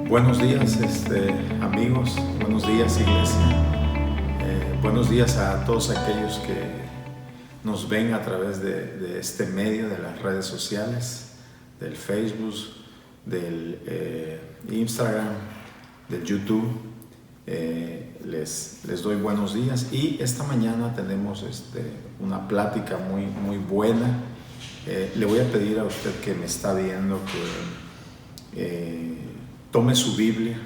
Buenos días, amigos, buenos días, iglesia. Buenos días a todos aquellos que nos ven a través de este medio, de las redes sociales, del Facebook, del Instagram, del YouTube. Les doy buenos días y esta mañana tenemos una plática muy buena. Le voy a pedir a usted que me está viendo que tome su Biblia.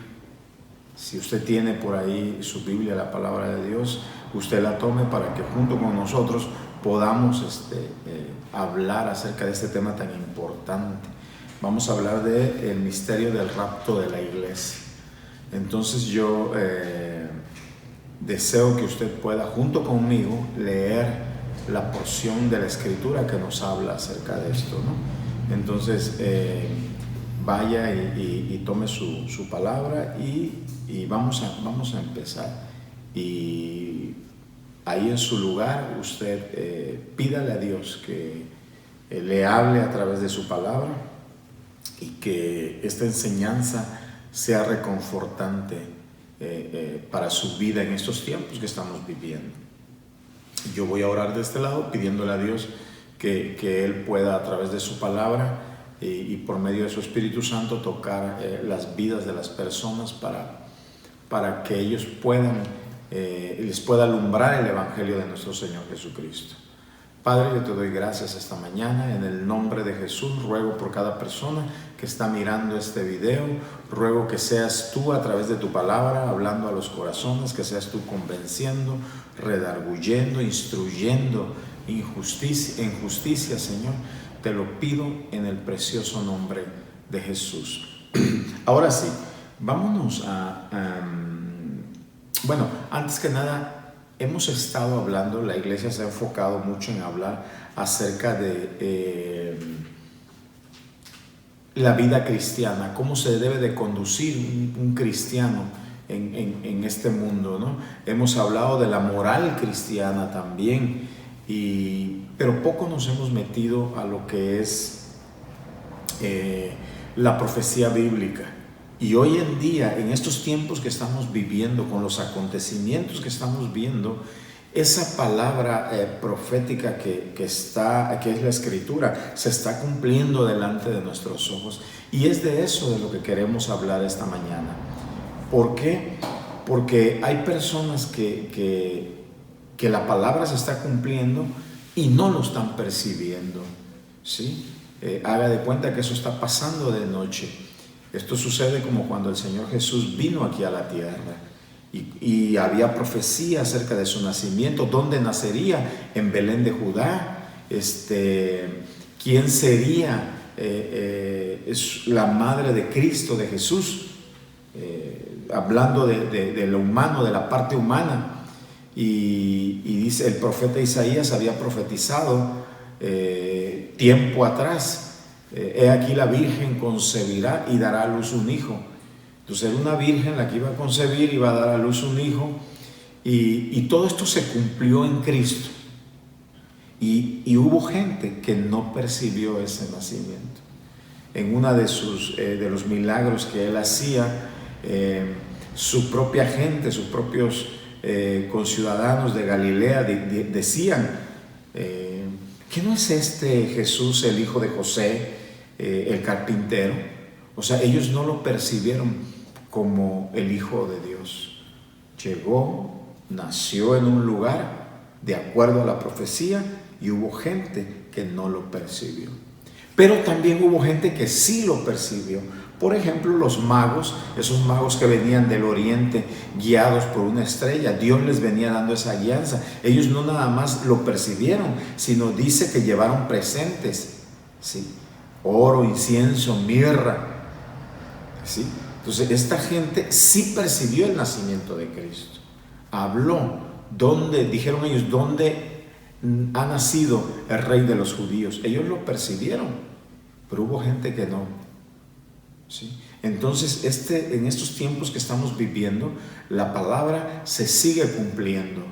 Si usted tiene por ahí su Biblia, la palabra de Dios, usted la tome para que junto con nosotros podamos hablar acerca de este tema tan importante. Vamos a hablar del misterio del rapto de la iglesia. Entonces yo deseo que usted pueda junto conmigo leer la porción de la Escritura que nos habla acerca de esto, ¿no? Entonces vaya y tome su palabra y vamos a empezar. Y ahí en su lugar usted pídale a Dios que le hable a través de su palabra y que esta enseñanza sea reconfortante para su vida en estos tiempos que estamos viviendo. Yo voy a orar de este lado pidiéndole a Dios que Él pueda a través de su palabra y por medio de su Espíritu Santo tocar las vidas de las personas para que ellos les pueda alumbrar el Evangelio de nuestro Señor Jesucristo. Padre, yo te doy gracias esta mañana. En el nombre de Jesús ruego por cada persona que está mirando este video. Ruego que seas tú a través de tu palabra hablando a los corazones, que seas tú convenciendo, redarguyendo, instruyendo en justicia, Señor. Te lo pido en el precioso nombre de Jesús. Ahora sí, vámonos bueno, antes que nada, hemos estado hablando, la iglesia se ha enfocado mucho en hablar acerca de la vida cristiana, cómo se debe de conducir un cristiano en este mundo, ¿no? Hemos hablado de la moral cristiana también, pero poco nos hemos metido a lo que es la profecía bíblica. Y hoy en día, en estos tiempos que estamos viviendo, con los acontecimientos que estamos viendo, esa palabra profética que es la Escritura, se está cumpliendo delante de nuestros ojos. Y es de eso de lo que queremos hablar esta mañana. ¿Por qué? Porque hay personas que la palabra se está cumpliendo y no lo están percibiendo, ¿sí? Haga de cuenta que eso está pasando de noche. Esto sucede como cuando el Señor Jesús vino aquí a la tierra y había profecía acerca de su nacimiento, dónde nacería, en Belén de Judá, quién sería la madre de Cristo, de Jesús, hablando de lo humano, de la parte humana. Y dice, el profeta Isaías había profetizado tiempo atrás. He aquí la virgen concebirá y dará a luz un hijo. Entonces era una virgen la que iba a concebir, iba a dar a luz un hijo, y todo esto se cumplió en Cristo. Y hubo gente que no percibió ese nacimiento. En una de los milagros que él hacía, su propia gente, sus propios conciudadanos de Galilea decían, ¿qué no es este Jesús el hijo de José, el carpintero? O sea, ellos no lo percibieron como el Hijo de Dios. Llegó, nació en un lugar de acuerdo a la profecía y hubo gente que no lo percibió. Pero también hubo gente que sí lo percibió. Por ejemplo, los magos, esos magos que venían del oriente guiados por una estrella, Dios les venía dando esa guianza. Ellos no nada más lo percibieron, sino dice que llevaron presentes, ¿sí? Oro, incienso, mirra, ¿sí? Entonces esta gente sí percibió el nacimiento de Cristo. Habló, dijeron ellos, ¿dónde ha nacido el rey de los judíos? Ellos lo percibieron, pero hubo gente que no. ¿Sí? Entonces en estos tiempos que estamos viviendo, la palabra se sigue cumpliendo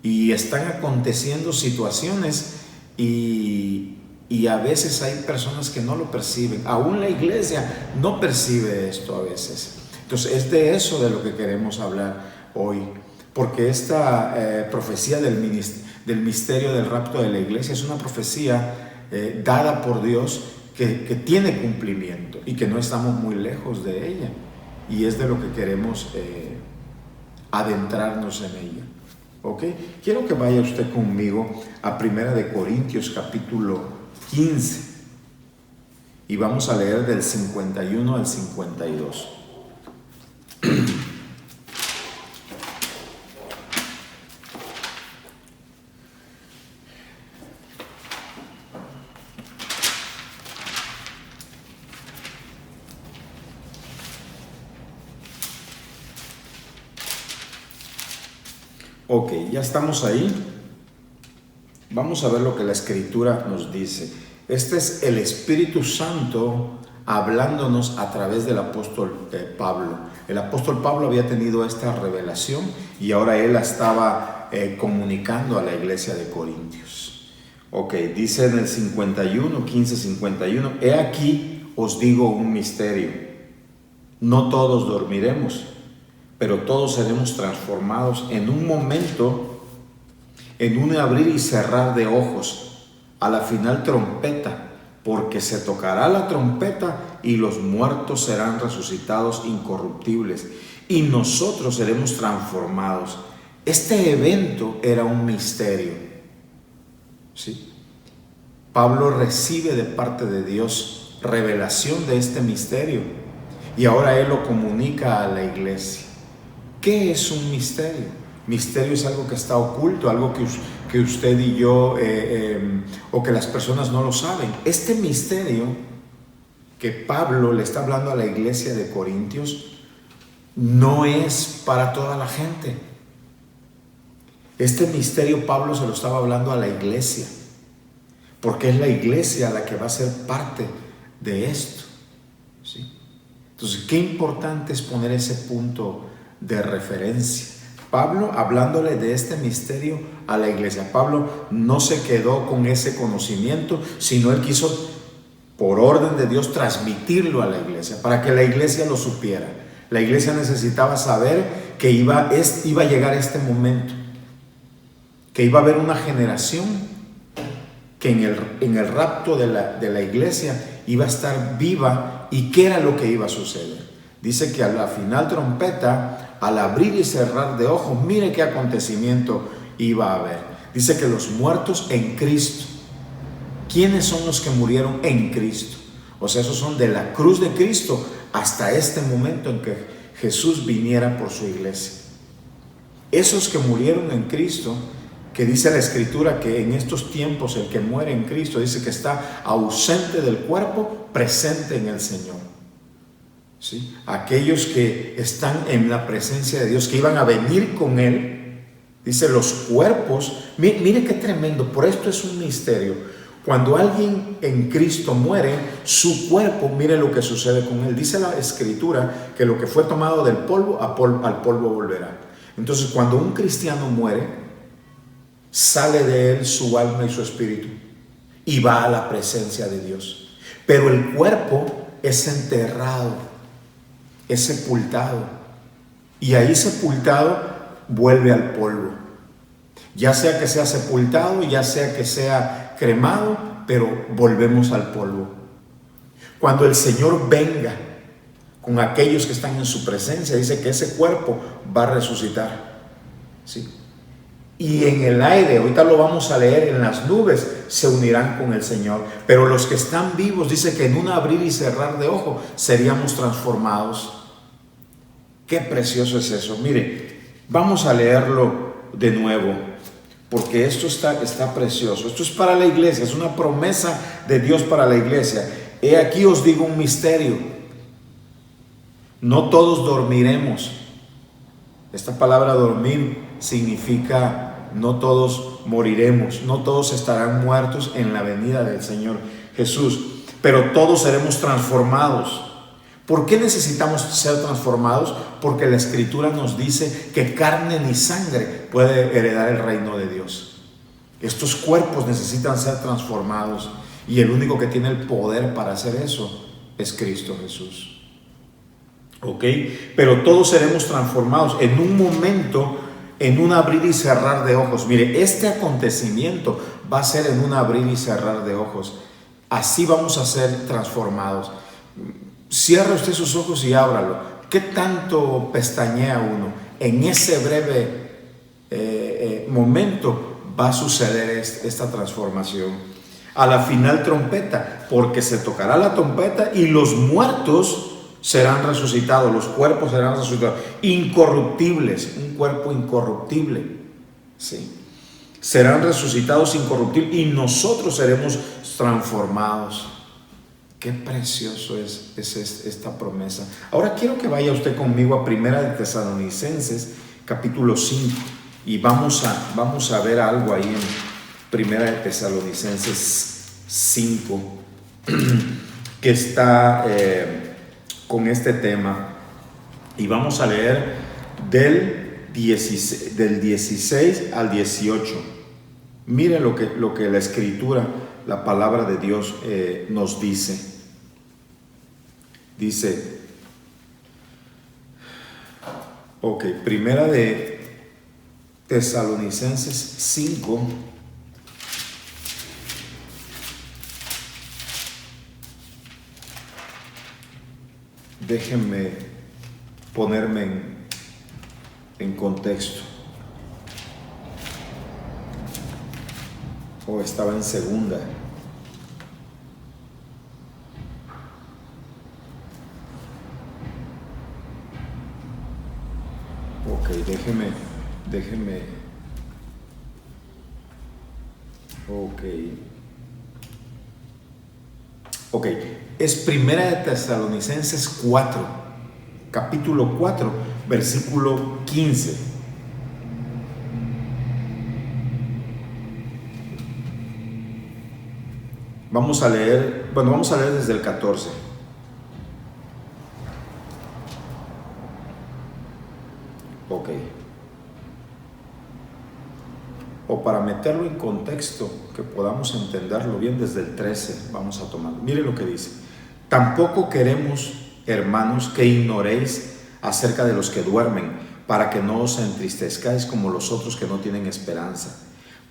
y están aconteciendo situaciones y Y a veces hay personas que no lo perciben. Aún la iglesia no percibe esto a veces. Entonces es de eso de lo que queremos hablar hoy. Porque esta profecía del misterio del rapto de la iglesia es una profecía dada por Dios que tiene cumplimiento y que no estamos muy lejos de ella. Y es de lo que queremos adentrarnos en ella. ¿Ok? Quiero que vaya usted conmigo a 1 Corintios capítulo 15 y vamos a leer del 51 al 52. Ok, ya estamos ahí. Vamos a ver lo que la Escritura nos dice. Este es el Espíritu Santo hablándonos a través del apóstol Pablo. El apóstol Pablo había tenido esta revelación y ahora él la estaba comunicando a la iglesia de Corintios. Ok, dice en el 51, 15:51, he aquí os digo un misterio. No todos dormiremos, pero todos seremos transformados en un momento, en un abrir y cerrar de ojos, a la final trompeta, porque se tocará la trompeta y los muertos serán resucitados incorruptibles y nosotros seremos transformados. Este evento era un misterio, ¿sí? Pablo recibe de parte de Dios revelación de este misterio y ahora él lo comunica a la iglesia. ¿Qué es un misterio? Misterio es algo que está oculto, algo que usted y yo o que las personas no lo saben. Este misterio que Pablo le está hablando a la iglesia de Corintios no es para toda la gente. Este misterio Pablo se lo estaba hablando a la iglesia, porque es la iglesia la que va a ser parte de esto, ¿sí? Entonces, qué importante es poner ese punto de referencia. Pablo hablándole de este misterio a la iglesia. Pablo no se quedó con ese conocimiento, sino él quiso, por orden de Dios, transmitirlo a la iglesia, para que la iglesia lo supiera. La iglesia necesitaba saber que iba a llegar este momento, que iba a haber una generación que en el rapto de la iglesia iba a estar viva y qué era lo que iba a suceder. Dice que a la final trompeta, al abrir y cerrar de ojos, mire qué acontecimiento iba a haber. Dice que los muertos en Cristo. ¿Quiénes son los que murieron en Cristo? O sea, esos son de la cruz de Cristo hasta este momento en que Jesús viniera por su iglesia. Esos que murieron en Cristo, que dice la Escritura que en estos tiempos el que muere en Cristo dice que está ausente del cuerpo, presente en el Señor. ¿Sí? Aquellos que están en la presencia de Dios, que iban a venir con Él, dice los cuerpos, mire qué tremendo, por esto es un misterio. Cuando alguien en Cristo muere, su cuerpo, mire lo que sucede con él. Dice la Escritura que lo que fue tomado del polvo, al polvo volverá. Entonces, cuando un cristiano muere, sale de él su alma y su espíritu y va a la presencia de Dios. Pero el cuerpo es enterrado, es sepultado, y ahí sepultado vuelve al polvo, ya sea que sea sepultado, ya sea que sea cremado, pero volvemos al polvo. Cuando el Señor venga con aquellos que están en su presencia, dice que ese cuerpo va a resucitar, ¿sí? Y en el aire, ahorita lo vamos a leer, en las nubes se unirán con el Señor. Pero los que están vivos, dice que en un abrir y cerrar de ojo seríamos transformados. Qué precioso es eso. Mire, vamos a leerlo de nuevo, porque esto está precioso. Esto es para la iglesia, es una promesa de Dios para la iglesia. He aquí os digo un misterio. No todos dormiremos. Esta palabra dormir significa no todos moriremos, no todos estarán muertos en la venida del Señor Jesús, pero todos seremos transformados. ¿Por qué necesitamos ser transformados? Porque la Escritura nos dice que carne ni sangre puede heredar el reino de Dios. Estos cuerpos necesitan ser transformados. Y el único que tiene el poder para hacer eso es Cristo Jesús. ¿Ok? Pero todos seremos transformados en un momento, en un abrir y cerrar de ojos. Mire, este acontecimiento va a ser en un abrir y cerrar de ojos. Así vamos a ser transformados. Cierra usted sus ojos y ábralo. ¿Qué tanto pestañea uno? En ese breve momento va a suceder esta transformación. A la final trompeta, porque se tocará la trompeta y los muertos serán resucitados, los cuerpos serán resucitados, incorruptibles, un cuerpo incorruptible, ¿sí? Serán resucitados incorruptibles y nosotros seremos transformados. Qué precioso es esta promesa. Ahora quiero que vaya usted conmigo a Primera de Tesalonicenses, capítulo 5, y vamos a ver algo ahí en Primera de Tesalonicenses 5, que está con este tema, y vamos a leer del 16 al 18. Mire lo que la Escritura, la palabra de Dios nos dice. Dice, ok, Primera de Tesalonicenses 5, déjenme ponerme en contexto. Estaba en segunda. Ok, déjeme. Ok, es Primera de Tesalonicenses 4, capítulo 4, versículo 15. Vamos a leer desde el 14. Ok. O para meterlo en contexto, que podamos entenderlo bien, desde el 13 vamos a tomar. Mire lo que dice. Tampoco queremos, hermanos, que ignoréis acerca de los que duermen, para que no os entristezcáis como los otros que no tienen esperanza.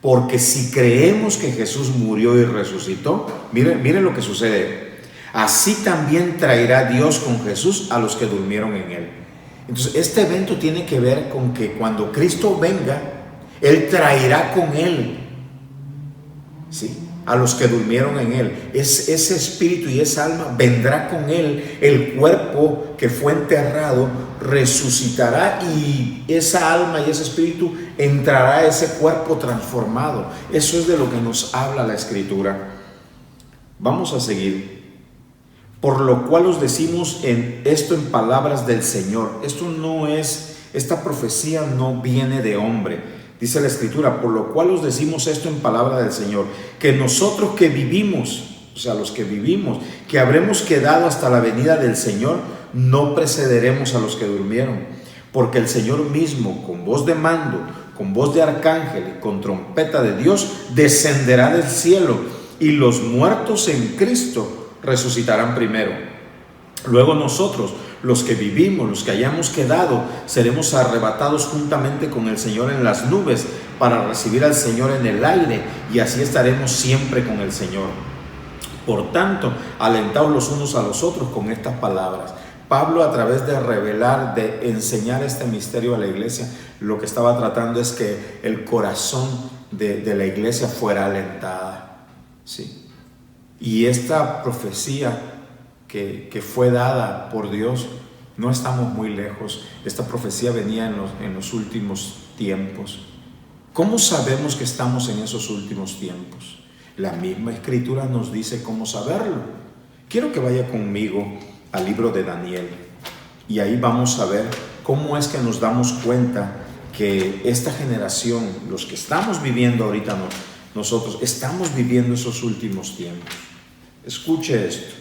Porque si creemos que Jesús murió y resucitó, mire lo que sucede. Así también traerá Dios con Jesús a los que durmieron en Él. Entonces, este evento tiene que ver con que cuando Cristo venga, Él traerá con Él, ¿sí?, a los que durmieron en Él. Ese espíritu y esa alma vendrá con Él. El cuerpo que fue enterrado resucitará y esa alma y ese espíritu entrará a ese cuerpo transformado. Eso es de lo que nos habla la Escritura. Vamos a seguir. Por lo cual os decimos esto en palabras del Señor. Esta profecía no viene de hombre. Dice la Escritura, por lo cual os decimos esto en palabra del Señor, que nosotros que vivimos, o sea, los que vivimos, que habremos quedado hasta la venida del Señor, no precederemos a los que durmieron, porque el Señor mismo, con voz de mando, con voz de arcángel y con trompeta de Dios, descenderá del cielo, y los muertos en Cristo resucitarán primero. Luego nosotros, los que vivimos, los que hayamos quedado, seremos arrebatados juntamente con el Señor en las nubes para recibir al Señor en el aire, y así estaremos siempre con el Señor. Por tanto, alentaos los unos a los otros con estas palabras. Pablo, a través de revelar, de enseñar este misterio a la iglesia, lo que estaba tratando es que el corazón de la iglesia fuera alentada, ¿sí? Y esta profecía que fue dada por Dios, no estamos muy lejos. Esta profecía venía en los últimos tiempos. ¿Cómo sabemos que estamos en esos últimos tiempos? La misma Escritura nos dice cómo saberlo. Quiero que vaya conmigo al libro de Daniel, y ahí vamos a ver cómo es que nos damos cuenta que esta generación, los que estamos viviendo ahorita, nosotros estamos viviendo esos últimos tiempos. Escuche esto.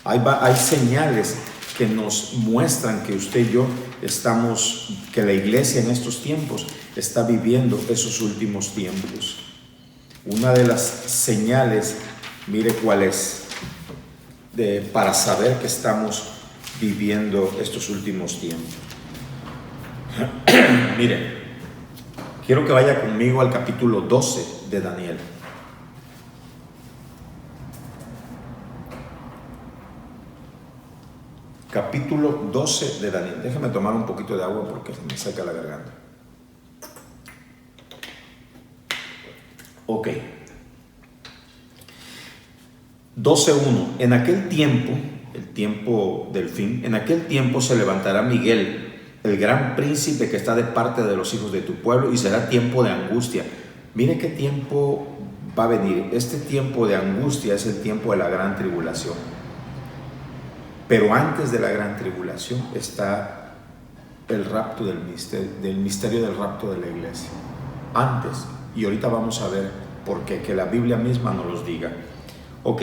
Hay señales que nos muestran que usted y yo que la iglesia en estos tiempos está viviendo esos últimos tiempos. Una de las señales Mire cuál es, para saber que estamos viviendo estos últimos tiempos. Mire, quiero que vaya conmigo al capítulo 12 de Daniel. Capítulo 12 de Daniel. Déjame tomar un poquito de agua porque se me seca la garganta. Ok. 12:1. En aquel tiempo, el tiempo del fin, en aquel tiempo se levantará Miguel, el gran príncipe que está de parte de los hijos de tu pueblo, y será tiempo de angustia. Mire qué tiempo va a venir. Este tiempo de angustia es el tiempo de la gran tribulación. Pero antes de la gran tribulación está el rapto del misterio del rapto de la iglesia. Antes, y ahorita vamos a ver por qué, que la Biblia misma nos los diga. Ok,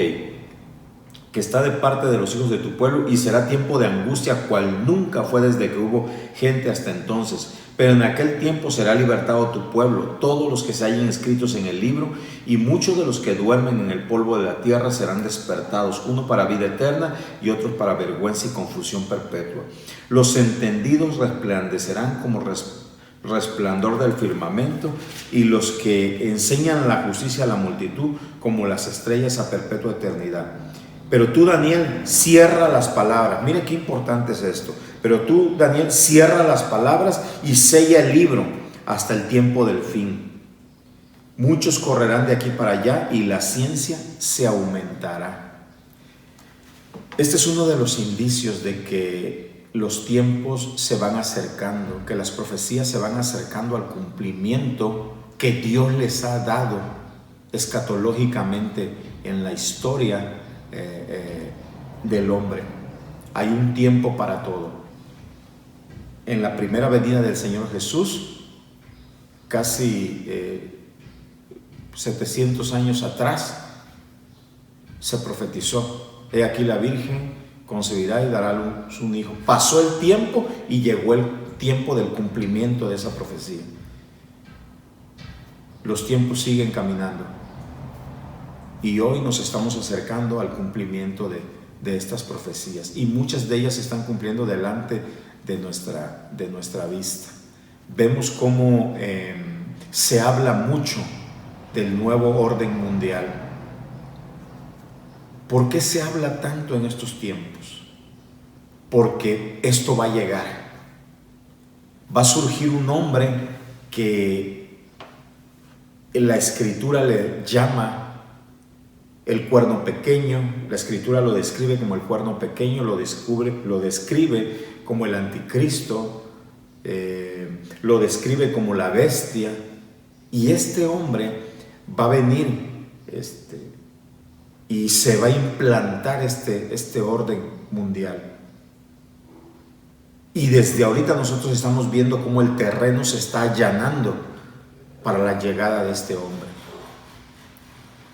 que está de parte de los hijos de tu pueblo, y será tiempo de angustia cual nunca fue desde que hubo gente hasta entonces. Pero en aquel tiempo será libertado tu pueblo, todos los que se hallen escritos en el libro, y muchos de los que duermen en el polvo de la tierra serán despertados, uno para vida eterna y otros para vergüenza y confusión perpetua. Los entendidos resplandecerán como resplandor del firmamento, y los que enseñan la justicia a la multitud como las estrellas a perpetua eternidad. Pero tú, Daniel, cierra las palabras. Mire qué importante es esto. Pero tú, Daniel, cierra las palabras y sella el libro hasta el tiempo del fin. Muchos correrán de aquí para allá y la ciencia se aumentará. Este es uno de los indicios de que los tiempos se van acercando, que las profecías se van acercando al cumplimiento que Dios les ha dado escatológicamente en la historia del hombre. Hay un tiempo para todo. En la primera venida del Señor Jesús, casi 700 años atrás, se profetizó: he aquí la Virgen concebirá y dará a luz un hijo. Pasó el tiempo y llegó el tiempo del cumplimiento de esa profecía. Los tiempos siguen caminando y hoy nos estamos acercando al cumplimiento de estas profecías, y muchas de ellas se están cumpliendo delante de nuestra vista. Vemos cómo se habla mucho del nuevo orden mundial. ¿Por qué se habla tanto en estos tiempos? Porque esto va a llegar. Va a surgir un hombre que la Escritura le llama el cuerno pequeño. La Escritura lo describe como el cuerno pequeño, lo describe como el anticristo, lo describe como la bestia. Y este hombre va a venir y se va a implantar este orden mundial. Y desde ahorita nosotros estamos viendo cómo el terreno se está allanando para la llegada de este hombre.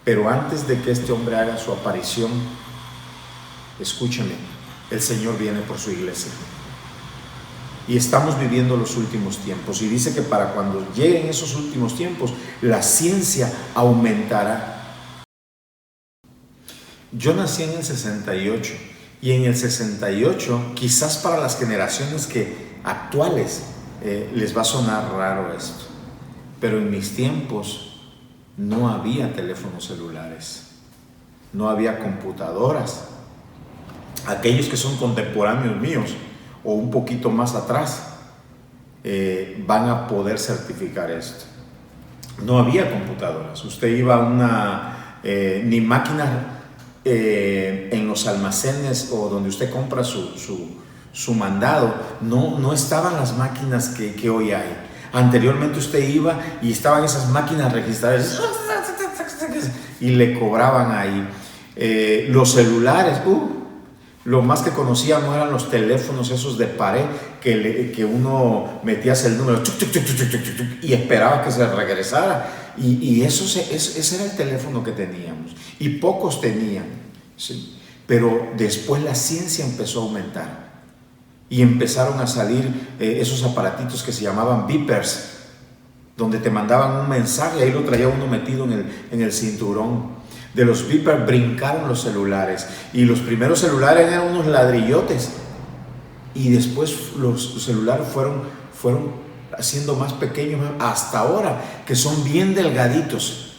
Pero antes de que este hombre haga su aparición, escúcheme, el Señor viene por su iglesia. Y estamos viviendo los últimos tiempos. Y dice que para cuando lleguen esos últimos tiempos, la ciencia aumentará. Yo nací en el 68. Y en el 68, quizás para las generaciones actuales les va a sonar raro esto. Pero en mis tiempos no había teléfonos celulares, no había computadoras. Aquellos que son contemporáneos míos o un poquito más atrás van a poder certificar esto. No había computadoras. Usted iba a ni máquinas en los almacenes o donde usted compra su mandado. No estaban las máquinas que hoy hay. Anteriormente usted iba y estaban esas máquinas registradas y le cobraban ahí. Los celulares, lo más que conocíamos eran los teléfonos esos de pared que uno metía el número y esperaba que se regresara. Y ese era el teléfono que teníamos. Y pocos tenían, ¿sí? Pero después la ciencia empezó a aumentar. Y empezaron a salir esos aparatitos que se llamaban beepers, donde te mandaban un mensaje y ahí lo traía uno metido en el cinturón. De los beepers brincaron los celulares. Y los primeros celulares eran unos ladrillotes. Y después los celulares fueron haciendo más pequeños hasta ahora, que son bien delgaditos,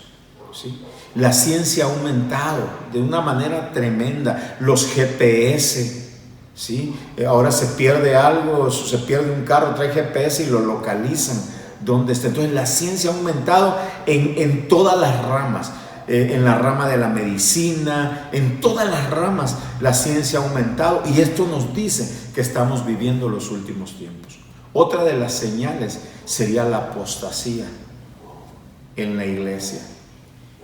¿sí? La ciencia ha aumentado de una manera tremenda. Los GPS, ¿sí? Ahora se pierde algo, se pierde un carro, trae GPS y lo localizan donde está. Entonces la ciencia ha aumentado en todas las ramas. En la rama de la medicina, en todas las ramas la ciencia ha aumentado, y esto nos dice que estamos viviendo los últimos tiempos. Otra de las señales sería la apostasía en la iglesia,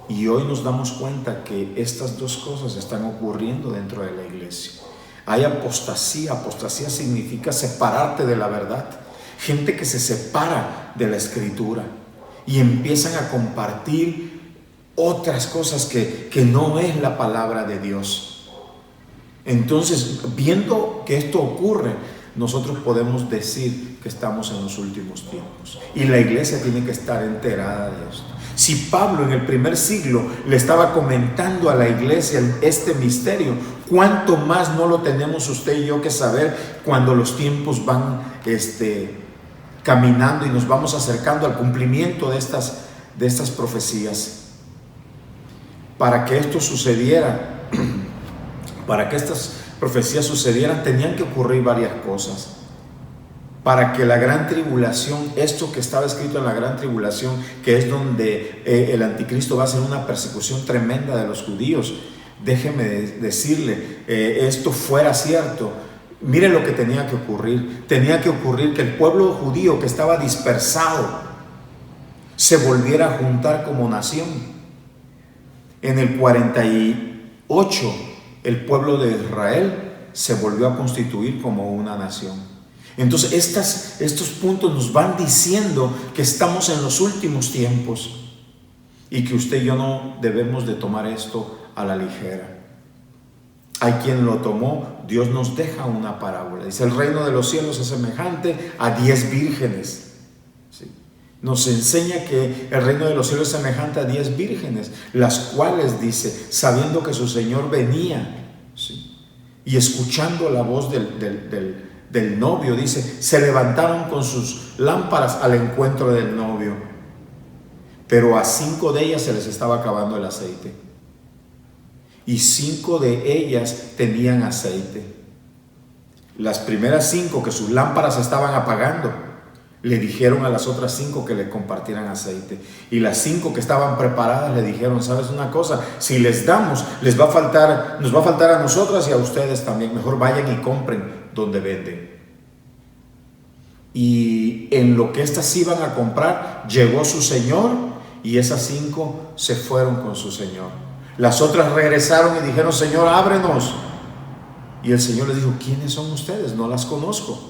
y hoy nos damos cuenta que estas dos cosas están ocurriendo dentro de la iglesia. Hay apostasía. Apostasía significa separarte de la verdad, gente que se separa de la escritura y empiezan a compartir otras cosas que no es la palabra de Dios. Entonces, viendo que esto ocurre, nosotros podemos decir que estamos en los últimos tiempos, y la iglesia tiene que estar enterada de esto. Si Pablo en el primer siglo le estaba comentando a la iglesia este misterio, ¿cuánto más no lo tenemos usted y yo que saber cuando los tiempos van caminando y nos vamos acercando al cumplimiento de estas profecías? Para que esto sucediera, para que estas profecías sucedieran, tenían que ocurrir varias cosas. Para que la gran tribulación, esto que estaba escrito en la gran tribulación, que es donde el anticristo va a hacer una persecución tremenda de los judíos, déjeme decirle, esto fuera cierto, mire lo que tenía que ocurrir. Tenía que ocurrir que el pueblo judío que estaba dispersado se volviera a juntar como nación. En el 48, el pueblo de Israel se volvió a constituir como una nación. Entonces, estos puntos nos van diciendo que estamos en los últimos tiempos y que usted y yo no debemos de tomar esto a la ligera. Hay quien lo tomó. Dios nos deja una parábola. Dice: el reino de los cielos es semejante a 10 vírgenes. Nos enseña que el reino de los cielos es semejante a 10 vírgenes, las cuales, dice, sabiendo que su Señor venía, ¿sí?, y escuchando la voz del novio, dice, se levantaron con sus lámparas al encuentro del novio. Pero a 5 de ellas se les estaba acabando el aceite, y 5 de ellas tenían aceite. Las primeras 5, que sus lámparas estaban apagando, le dijeron a las otras 5 que le compartieran aceite. Y las 5 que estaban preparadas le dijeron: ¿sabes una cosa? Si les damos, nos va a faltar a nosotras y a ustedes también. Mejor vayan y compren donde venden. Y en lo que estas iban a comprar, llegó su señor, y esas 5 se fueron con su señor. Las otras regresaron y dijeron: Señor, ábrenos. Y el Señor les dijo: ¿quiénes son ustedes? No las conozco.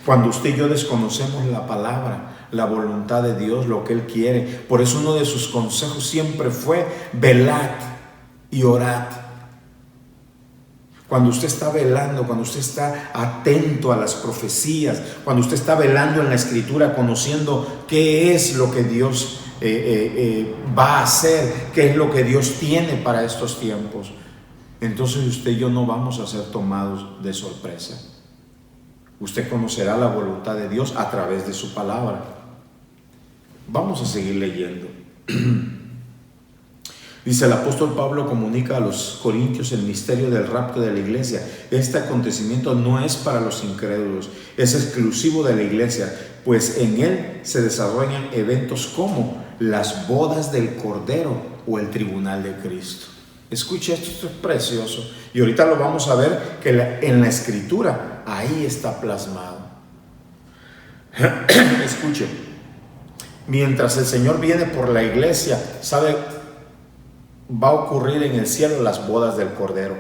Cuando usted y yo desconocemos la palabra, la voluntad de Dios, lo que Él quiere, por eso uno de sus consejos siempre fue: velad y orad. Cuando usted está velando, cuando usted está atento a las profecías, cuando usted está velando en la Escritura, conociendo qué es lo que Dios va a hacer, qué es lo que Dios tiene para estos tiempos, entonces usted y yo no vamos a ser tomados de sorpresa. Usted conocerá la voluntad de Dios a través de su palabra. Vamos a seguir leyendo. Dice: el apóstol Pablo comunica a los corintios el misterio del rapto de la iglesia. Este acontecimiento no es para los incrédulos, es exclusivo de la iglesia, pues en él se desarrollan eventos como las bodas del Cordero o el tribunal de Cristo. Escuche esto es precioso. Y ahorita lo vamos a ver que en la Escritura ahí está plasmado. Escuche. Mientras el Señor viene por la iglesia, ¿sabe? Va a ocurrir en el cielo las bodas del Cordero.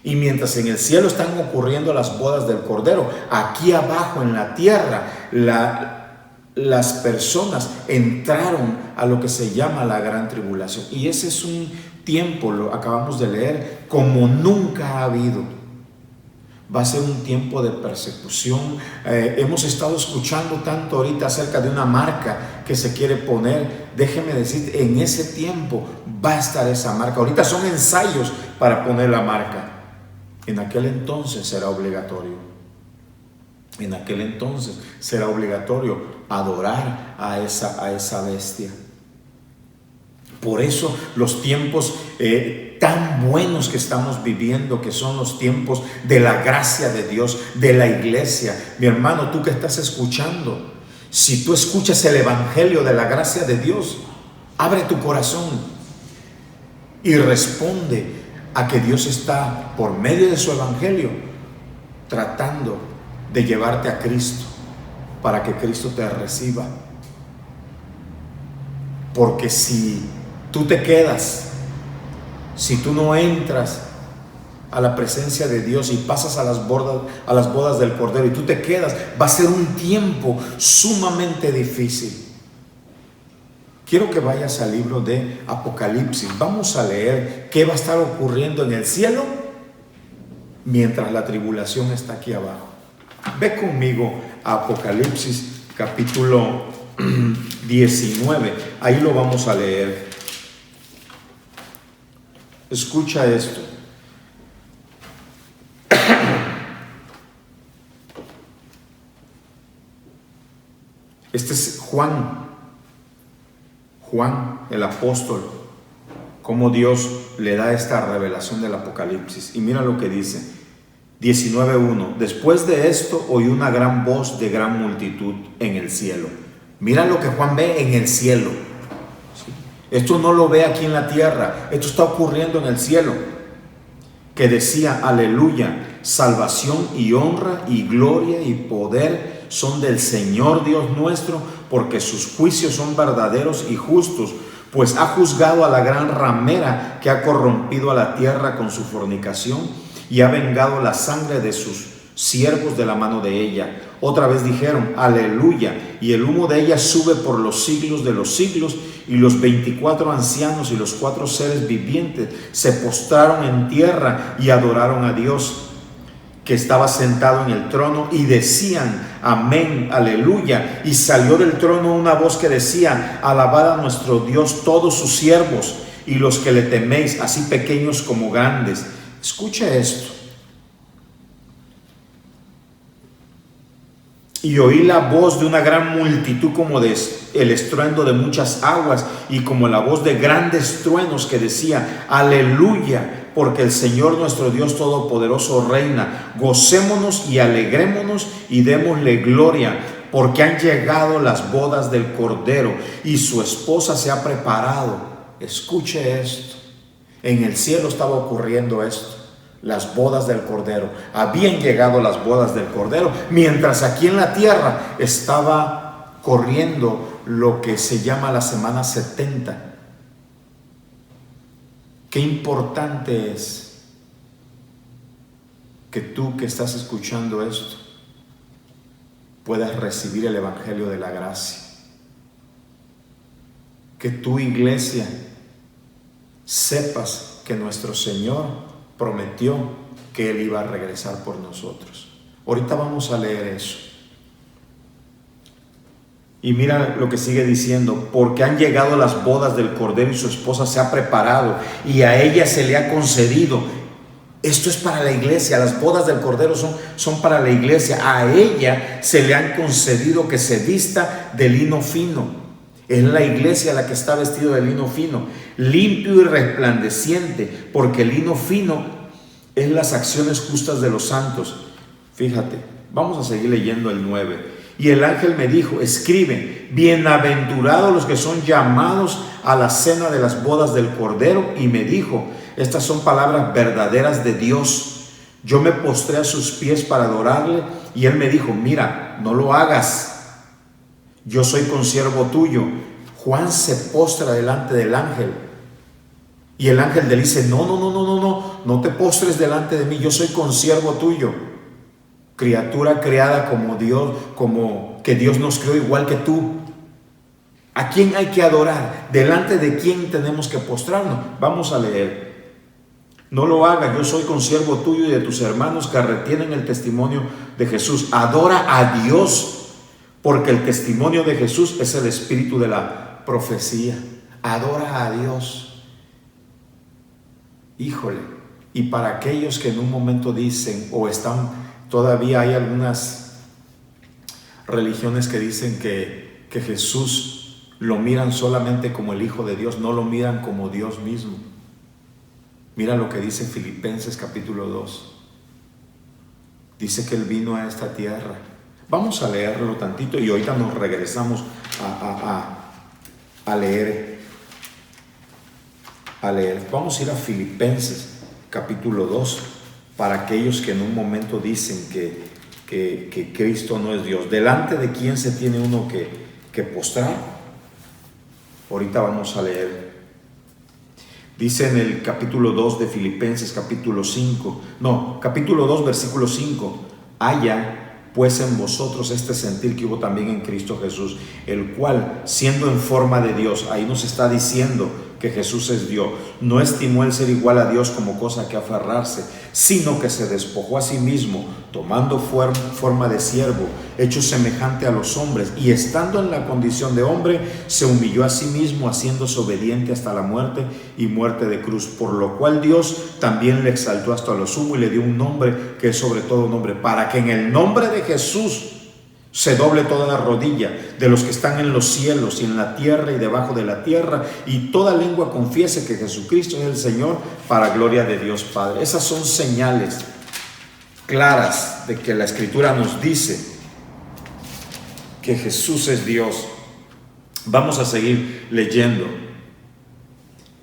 Y mientras en el cielo están ocurriendo las bodas del Cordero, aquí abajo en la tierra, las personas entraron a lo que se llama la gran tribulación. Y ese es un tiempo, lo acabamos de leer, como nunca ha habido. Va a ser un tiempo de persecución. Hemos estado escuchando tanto ahorita acerca de una marca que se quiere poner. Déjeme decir, en ese tiempo va a estar esa marca. Ahorita son ensayos para poner la marca. En aquel entonces será obligatorio. En aquel entonces será obligatorio adorar a esa bestia. Por eso los tiempos tan buenos que estamos viviendo, que son los tiempos de la gracia de Dios, de la iglesia. Mi hermano, tú que estás escuchando, si tú escuchas el evangelio de la gracia de Dios, abre tu corazón y responde a que Dios está, por medio de su evangelio, tratando de llevarte a Cristo, para que Cristo te reciba. Porque si tú te quedas, si tú no entras a la presencia de Dios y pasas a las bodas del Cordero y tú te quedas, va a ser un tiempo sumamente difícil. Quiero que vayas al libro de Apocalipsis. Vamos a leer qué va a estar ocurriendo en el cielo mientras la tribulación está aquí abajo. Ve conmigo a Apocalipsis capítulo 19. Ahí lo vamos a leer. Escucha esto. Este es Juan el apóstol, cómo Dios le da esta revelación del Apocalipsis. Y mira lo que dice, 19:1. Después de esto oí una gran voz de gran multitud en el cielo. Mira lo que Juan ve en el cielo. Esto no lo ve aquí en la tierra, esto está ocurriendo en el cielo. Que decía: aleluya, salvación y honra y gloria y poder son del Señor Dios nuestro, porque sus juicios son verdaderos y justos, pues ha juzgado a la gran ramera que ha corrompido a la tierra con su fornicación y ha vengado la sangre de sus siervos de la mano de ella. Otra vez dijeron: aleluya, y el humo de ella sube por los siglos de los siglos. Y los 24 ancianos y los 4 seres vivientes se postraron en tierra y adoraron a Dios, que estaba sentado en el trono, y decían: amén, aleluya. Y salió del trono una voz que decía: alabad a nuestro Dios todos sus siervos y los que le teméis, así pequeños como grandes. Escucha esto. Y oí la voz de una gran multitud como de el estruendo de muchas aguas y como la voz de grandes truenos, que decía: aleluya, porque el Señor nuestro Dios Todopoderoso reina. Gocémonos y alegrémonos y démosle gloria, porque han llegado las bodas del Cordero y su esposa se ha preparado. Escuche esto. En el cielo estaba ocurriendo esto. Las bodas del Cordero. Habían llegado las bodas del Cordero, mientras aquí en la tierra estaba corriendo lo que se llama la semana 70. Qué importante es que tú que estás escuchando esto puedas recibir el evangelio de la gracia. Que tu iglesia sepas que nuestro Señor prometió que Él iba a regresar por nosotros. Ahorita vamos a leer eso. Y mira lo que sigue diciendo: porque han llegado las bodas del Cordero y su esposa se ha preparado y a ella se le ha concedido. Esto es para la iglesia. Las bodas del Cordero son para la iglesia. A ella se le han concedido que se vista de lino fino. Es la iglesia la que está vestido de lino fino, limpio y resplandeciente, porque el lino fino es las acciones justas de los santos. Fíjate, vamos a seguir leyendo el 9. Y el ángel me dijo: escribe, bienaventurados los que son llamados a la cena de las bodas del Cordero. Y me dijo: estas son palabras verdaderas de Dios. Yo me postré a sus pies para adorarle, y él me dijo: mira, no lo hagas. Yo soy consiervo tuyo. Juan se postra delante del ángel. Y el ángel le dice: no te postres delante de mí. Yo soy consiervo tuyo. Criatura creada como Dios, como que Dios nos creó igual que tú. ¿A quién hay que adorar? ¿Delante de quién tenemos que postrarnos? Vamos a leer. No lo hagas, yo soy consiervo tuyo y de tus hermanos que retienen el testimonio de Jesús. Adora a Dios, porque el testimonio de Jesús es el espíritu de la profecía. Adora a Dios. Híjole, y para aquellos que en un momento dicen o están, todavía hay algunas religiones que dicen que Jesús lo miran solamente como el Hijo de Dios, no lo miran como Dios mismo. Mira lo que dice Filipenses capítulo 2. Dice que Él vino a esta tierra. Vamos a leerlo tantito y ahorita nos regresamos a leer. Vamos a ir a Filipenses capítulo 2 para aquellos que en un momento dicen que Cristo no es Dios. ¿Delante de quién se tiene uno que postrar? Ahorita vamos a leer. Dice en el capítulo 2 de Filipenses, capítulo 2, versículo 5. Haya pues en vosotros este sentir que hubo también en Cristo Jesús, el cual, siendo en forma de Dios, ahí nos está diciendo que Jesús es Dios, no estimó el ser igual a Dios como cosa que aferrarse, sino que se despojó a sí mismo, tomando forma de siervo, hecho semejante a los hombres, y estando en la condición de hombre, se humilló a sí mismo, haciéndose obediente hasta la muerte y muerte de cruz, por lo cual Dios también le exaltó hasta lo sumo y le dio un nombre que es sobre todo nombre, para que en el nombre de Jesús se doble toda la rodilla de los que están en los cielos y en la tierra y debajo de la tierra, y toda lengua confiese que Jesucristo es el Señor, para gloria de Dios Padre. Esas son señales claras de que la Escritura nos dice que Jesús es Dios. Vamos a seguir leyendo.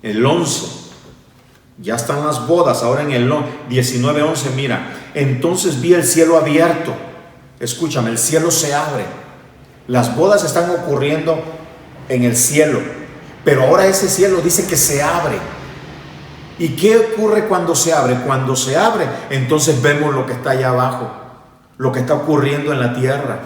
El 11, ya están las bodas. Ahora en el 19:11, mira, entonces vi el cielo abierto. Escúchame, el cielo se abre. Las bodas están ocurriendo en el cielo, pero ahora ese cielo dice que se abre. ¿Y qué ocurre cuando se abre? Cuando se abre, entonces vemos lo que está allá abajo, lo que está ocurriendo en la tierra.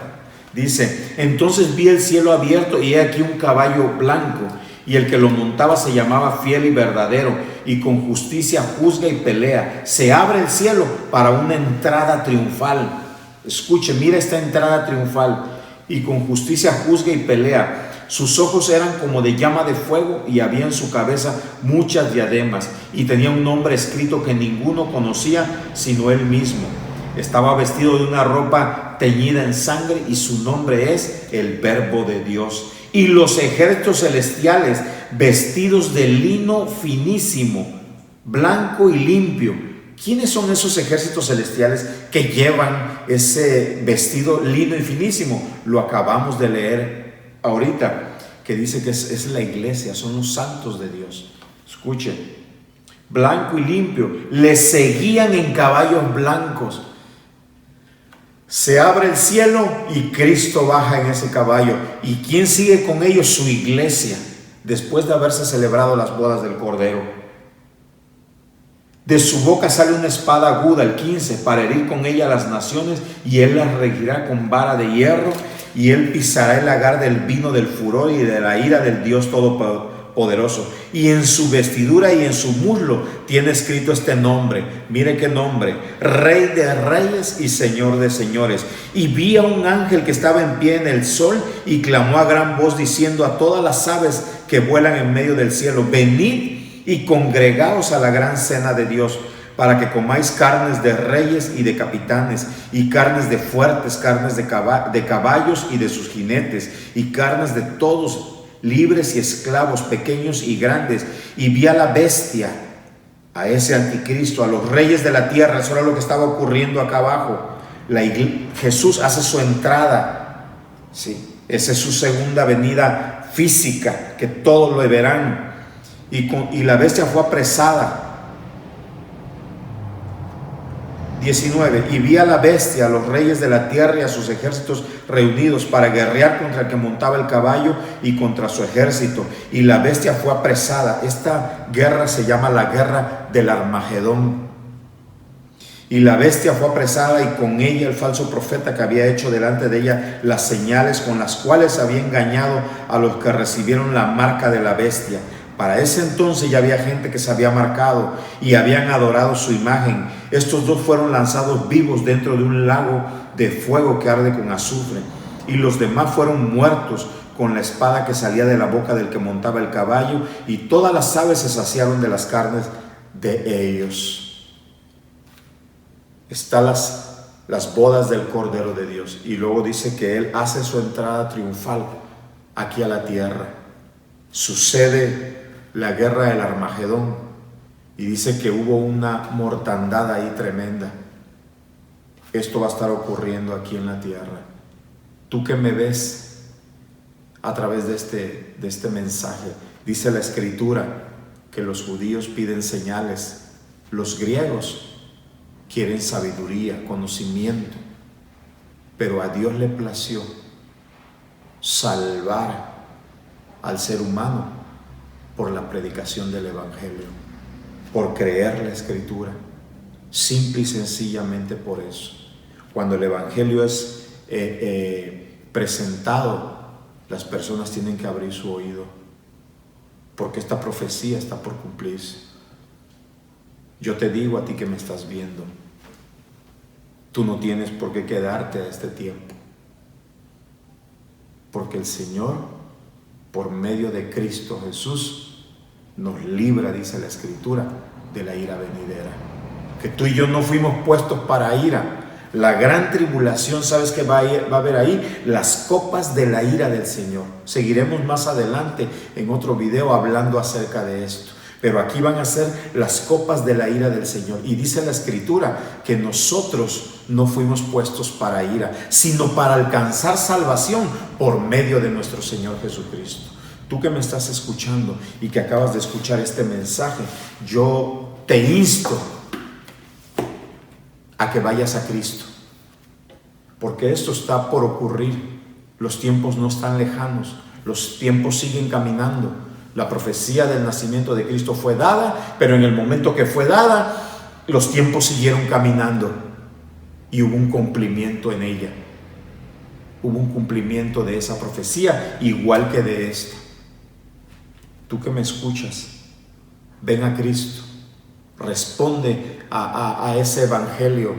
Dice, entonces vi el cielo abierto y he aquí un caballo blanco, y el que lo montaba se llamaba Fiel y Verdadero, y con justicia juzga y pelea. Se abre el cielo para una entrada triunfal. Escuche, mira esta entrada triunfal. Y con justicia juzga y pelea. Sus ojos eran como de llama de fuego, y había en su cabeza muchas diademas, y tenía un nombre escrito que ninguno conocía sino él mismo. Estaba vestido de una ropa teñida en sangre, y su nombre es el Verbo de Dios. Y los ejércitos celestiales, vestidos de lino finísimo, blanco y limpio. ¿Quiénes son esos ejércitos celestiales que llevan ese vestido lino y finísimo? Lo acabamos de leer ahorita, que dice que es la iglesia, son los santos de Dios. Escuchen, blanco y limpio, le seguían en caballos blancos. Se abre el cielo y Cristo baja en ese caballo. ¿Y quién sigue con ellos? Su iglesia, después de haberse celebrado las bodas del Cordero. De su boca sale una espada aguda, el 15, para herir con ella a las naciones, y él las regirá con vara de hierro, y él pisará el lagar del vino del furor y de la ira del Dios Todopoderoso. Y en su vestidura y en su muslo tiene escrito este nombre. Mire qué nombre: Rey de Reyes y Señor de Señores. Y vi a un ángel que estaba en pie en el sol, y clamó a gran voz diciendo a todas las aves que vuelan en medio del cielo: venid y congregaos a la gran cena de Dios, para que comáis carnes de reyes y de capitanes, y carnes de fuertes, carnes de caballos y de sus jinetes, y carnes de todos, libres y esclavos, pequeños y grandes. Y vi a la bestia, a ese anticristo, a los reyes de la tierra. Eso era lo que estaba ocurriendo acá abajo. Jesús hace su entrada, ¿sí? Esa es su segunda venida física, que todos lo verán. Y la bestia fue apresada. 19. Y vi a la bestia, a los reyes de la tierra y a sus ejércitos reunidos para guerrear contra el que montaba el caballo y contra su ejército. Y la bestia fue apresada. Esta guerra se llama la guerra del Armagedón. Y la bestia fue apresada, y con ella el falso profeta que había hecho delante de ella las señales con las cuales había engañado a los que recibieron la marca de la bestia, Para ese entonces ya había gente que se había marcado y habían adorado su imagen. Estos dos fueron lanzados vivos dentro de un lago de fuego que arde con azufre, y los demás fueron muertos con la espada que salía de la boca del que montaba el caballo, y todas las aves se saciaron de las carnes de ellos. Están las bodas del Cordero de Dios, y luego dice que Él hace su entrada triunfal aquí a la tierra. Sucede la guerra del Armagedón, y dice que hubo una mortandad ahí tremenda. Esto va a estar ocurriendo aquí en la tierra. Tú que me ves a través de este mensaje, dice la Escritura que los judíos piden señales, los griegos quieren sabiduría, conocimiento, pero a Dios le plació salvar al ser humano por la predicación del Evangelio, por creer la Escritura, simple y sencillamente por eso. Cuando el Evangelio es presentado, las personas tienen que abrir su oído, porque esta profecía está por cumplirse. Yo te digo a ti que me estás viendo, tú no tienes por qué quedarte a este tiempo, porque el Señor, por medio de Cristo Jesús, nos libra, dice la Escritura, de la ira venidera. Que tú y yo no fuimos puestos para ira. La gran tribulación, ¿sabes qué va a haber ahí? Las copas de la ira del Señor. Seguiremos más adelante en otro video hablando acerca de esto. Pero aquí van a ser las copas de la ira del Señor. Y dice la Escritura que nosotros no fuimos puestos para ira, sino para alcanzar salvación por medio de nuestro Señor Jesucristo. Tú que me estás escuchando y que acabas de escuchar este mensaje, yo te insto a que vayas a Cristo, porque esto está por ocurrir. Los tiempos no están lejanos, los tiempos siguen caminando. La profecía del nacimiento de Cristo fue dada, pero en el momento que fue dada, los tiempos siguieron caminando y hubo un cumplimiento en ella. Hubo un cumplimiento de esa profecía, igual que de esta. Tú que me escuchas, ven a Cristo, responde a ese evangelio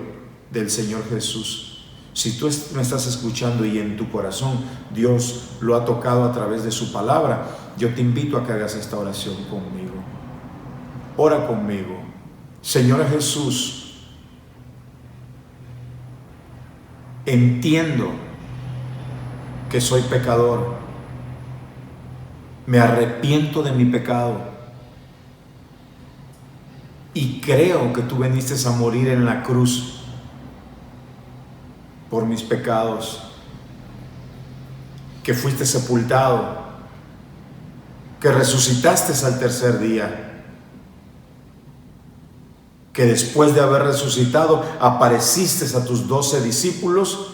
del Señor Jesús. Si tú me estás escuchando y en tu corazón Dios lo ha tocado a través de su palabra, yo te invito a que hagas esta oración conmigo. Ora conmigo. Señor Jesús, entiendo que soy pecador. Me arrepiento de mi pecado y creo que tú viniste a morir en la cruz por mis pecados, que fuiste sepultado, que resucitaste al tercer día, que después de haber resucitado apareciste a tus 12 discípulos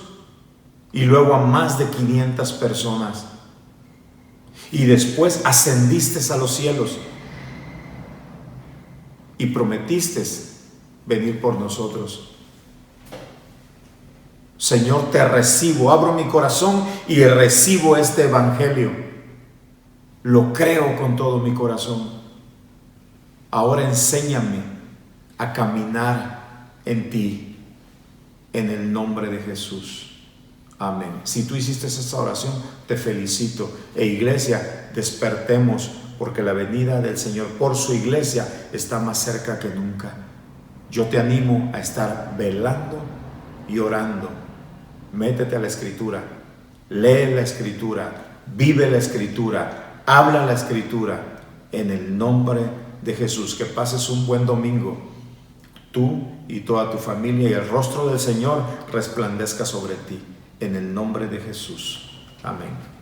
y luego a más de 500 personas, y después ascendiste a los cielos y prometiste venir por nosotros. Señor, te recibo, abro mi corazón y recibo este evangelio. Lo creo con todo mi corazón. Ahora enséñame a caminar en ti, en el nombre de Jesús. Amén. Si tú hiciste esta oración, te felicito. Iglesia, despertemos, porque la venida del Señor por su iglesia está más cerca que nunca. Yo te animo a estar velando y orando. Métete a la Escritura, lee la Escritura, vive la Escritura, habla la Escritura, en el nombre de Jesús. Que pases un buen domingo, tú y toda tu familia, y el rostro del Señor resplandezca sobre ti, en el nombre de Jesús. Amén.